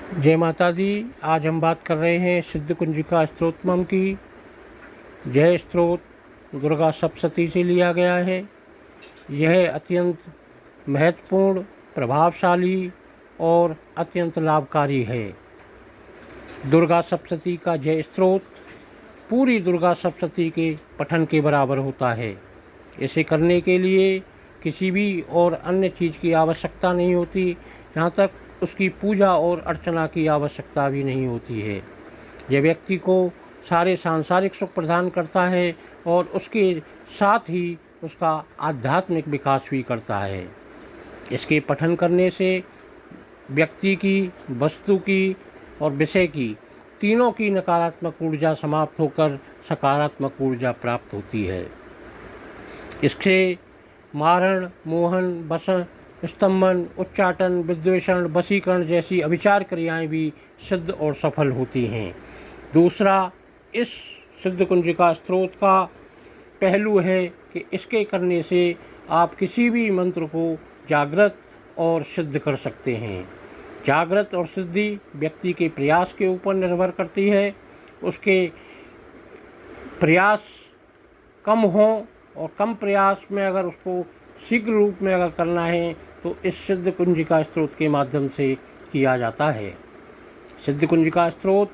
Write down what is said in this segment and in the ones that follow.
जय माता दी। आज हम बात कर रहे हैं सिद्ध कुंजिका स्त्रोत्रम की। यह स्त्रोत दुर्गा सप्तशती से लिया गया है। यह अत्यंत महत्वपूर्ण, प्रभावशाली और अत्यंत लाभकारी है। दुर्गा सप्तशती का यह स्त्रोत पूरी दुर्गा सप्तशती के पठन के बराबर होता है। इसे करने के लिए किसी भी और अन्य चीज़ की आवश्यकता नहीं होती, यहाँ तक उसकी पूजा और अर्चना की आवश्यकता भी नहीं होती है। यह व्यक्ति को सारे सांसारिक सुख प्रदान करता है और उसके साथ ही उसका आध्यात्मिक विकास भी करता है। इसके पठन करने से व्यक्ति की, वस्तु की और विषय की, तीनों की नकारात्मक ऊर्जा समाप्त होकर सकारात्मक ऊर्जा प्राप्त होती है। इससे मारण, मोहन, वशन, स्तंभन, उच्चाटन, विद्वेषण, वशीकरण जैसी अभिचार क्रियाएं भी सिद्ध और सफल होती हैं। दूसरा, इस सिद्ध कुंजिका स्त्रोत का पहलू है कि इसके करने से आप किसी भी मंत्र को जागृत और सिद्ध कर सकते हैं। जागृत और सिद्धि व्यक्ति के प्रयास के ऊपर निर्भर करती है। उसके प्रयास कम हो और कम प्रयास में अगर उसको शीघ्र रूप में अगर करना है तो इस सिद्ध कुंजिका स्त्रोत के माध्यम से किया जाता है। सिद्ध कुंजिका स्त्रोत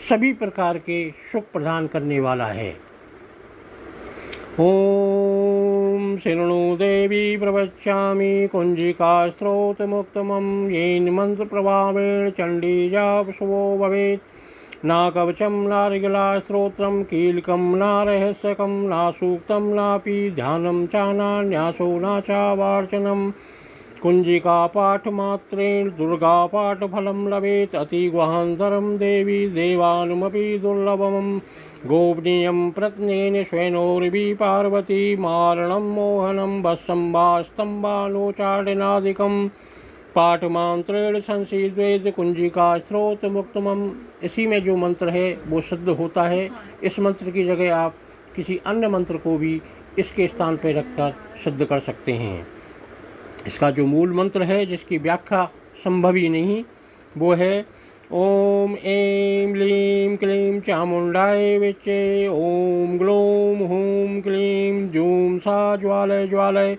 सभी प्रकार के सुख प्रदान करने वाला है। ओम शृणु देवी प्रवक्ष्यामि कुंजिका स्त्रोत मुक्तमं येन मंत्र प्रभावेण चंडी जाप शुभो भवेत्। ना कवचम ना ऋगला स्त्रोत्रम कीलकम ना रहस्यकम ना सूक्तम नापि ध्यानम चानान्यासो ना चावार्चनम। कुंजिका पाठ मात्रेण दुर्गा पाठ फलम लभेत। अति गुहान्तरं देवी देवानुमपि दुर्लभम। गोपनीयं प्रत्नेन स्वयनोर्वि पार्वती मारणं मोहनं वशं वा स्तम्भानोचाटनादिकं। पाठ मंत्रेण संसिद्वेद कुंजिका स्त्रोत मुक्तमम। इसी में जो मंत्र है वो सिद्ध होता है। इस मंत्र की जगह आप किसी अन्य मंत्र को भी इसके स्थान पर रखकर सिद्ध कर सकते हैं। इसका जो मूल मंत्र है, जिसकी व्याख्या संभव ही नहीं, वो है ओम ऐं लीं क्लीं चामुंडाय विच्चे। ओम ग्लौं हूं क्लीं जूं सा ज्वालय ज्वालय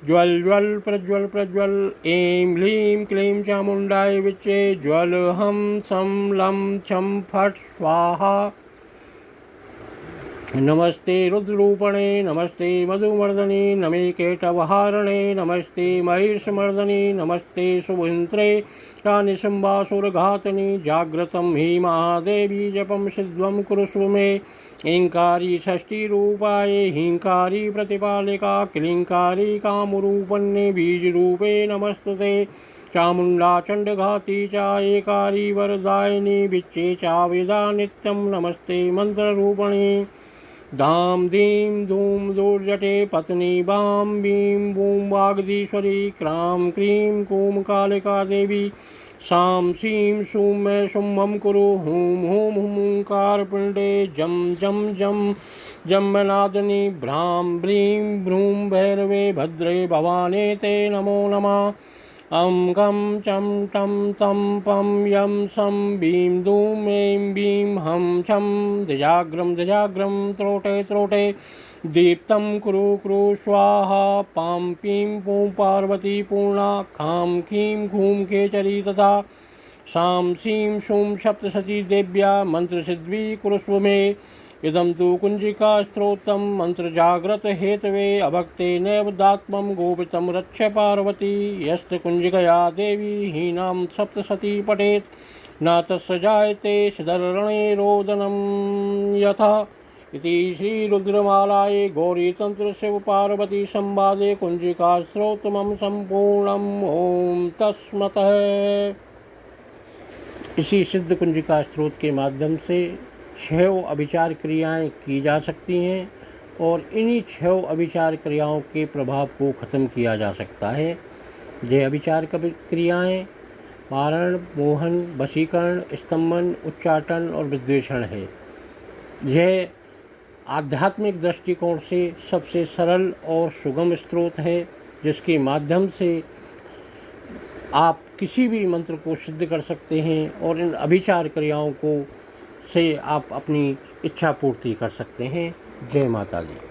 ज्वल ज्वल प्रज्वल प्रज्वल। ऐं लीं क्लीं चामुंडाय विच्चे। ज्वल हम सम लं छं फट स्वाहा। नमस्ते रुद्ररूपणे नमस्ते मधुमर्दने नमे केटवहारणे नमस्ते महिषमर्दने नमस्ते शुभयंत्रे निशंबासुरघातने। जाग्रतं हि महादेवी जपं सिद्धं कुरुष्व मे। ऐंकारी षष्ठीरूपाय हिंकारी प्रतिपालिका क्लींकारी कामरूपन्ये बीजरूपे नमस्तुते। चामुंडा चंडघाती चा एकारी वरदायिनी विच्चे चा वेदा नित्यं नमस्ते मंत्ररूपणे। धाम धीम धूम दुर्जटे पत्नी बाम बीम बूम वागदीश्वरी क्राम क्रीम कूम कालिका देवी। शाम शीं शूं मैं शुंभं कुरु हूं हूं हुंकार पिंडे जम जम जम जम्बनादिनी भ्रां ब्रीं भ्रूं भैरवे भद्रे भवाने ते नमो नमः। अं गं चं टं तं पं यं सं बीं दूं ऐं बीं हं छं दजाग्रं त्रोटे त्रोटे। दीप्तं कुरु कुरु स्वाहा। पां पीं पूं पार्वती पूर्णा खां खीं खूं खेचरी तथा। शां शीं शूं सप्तशती देव्या मंत्रसिद्ध्यै कुरुष्व मे। इदं तु कुंजिका स्त्रोत्रं मंत्र जाग्रत हेतवे अभक्ते नैव दात्मं गोपितं रक्ष पार्वती। यस्य कुंजिकया देवी हीनां सप्तशती पठेत् न तस्य जायते शिदरणे रोदनं यथा। इति श्री रुद्रमालाये गौरीतंत्र शिव पार्वती संवादे कुंजिका स्त्रोत्रम संपूर्णम्। ओम तस्मतः। इसी सिद्ध कुंजिका स्त्रोत के माध्यम से 6 अभिचार क्रियाएं की जा सकती हैं और इन्हीं 6 अभिचार क्रियाओं के प्रभाव को ख़त्म किया जा सकता है। ये अभिचार क्रियाएं मारण, मोहन, वशीकरण, स्तंभन, उच्चाटन और विद्वेषण है। यह आध्यात्मिक दृष्टिकोण से सबसे सरल और सुगम स्त्रोत है, जिसके माध्यम से आप किसी भी मंत्र को सिद्ध कर सकते हैं और इन अभिचार क्रियाओं को से आप अपनी इच्छा पूर्ति कर सकते हैं। जय माता दी।